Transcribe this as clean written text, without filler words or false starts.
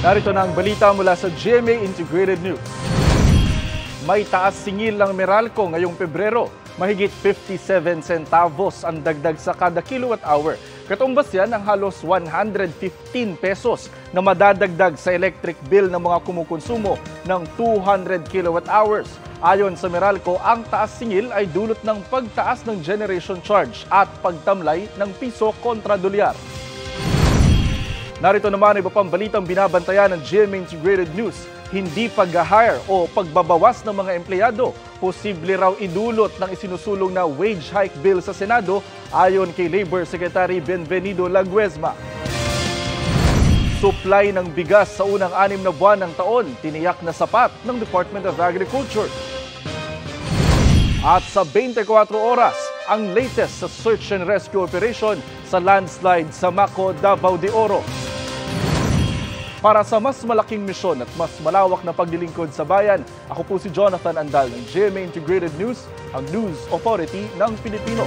Narito na ang balita mula sa GMA Integrated News. May taas singil ng Meralco ngayong Pebrero. Mahigit 57 centavos ang dagdag sa kada kilowatt hour. Katumbas yan ang halos 115 pesos na madadagdag sa electric bill ng mga kumukonsumo ng 200 kilowatt hours. Ayon sa Meralco, ang taas singil ay dulot ng pagtaas ng generation charge at pagtamlay ng piso kontra dolyar. Narito naman iba pang balitang binabantayan ng GMA Integrated News. Hindi pag-hire o pagbabawas ng mga empleyado, posible raw idulot ng isinusulong na wage hike bill sa Senado ayon kay Labor Secretary Benvenido Laguesma. Supply ng bigas sa unang 6 na buwan ng taon, tiniyak na sapat ng Department of Agriculture. At sa 24 oras, ang latest sa search and rescue operation sa landslide sa Maco, Davao de Oro. Para sa mas malaking misyon at mas malawak na paglilingkod sa bayan, ako po si Jonathan Andal ng GMA Integrated News, ang News Authority ng Pilipino.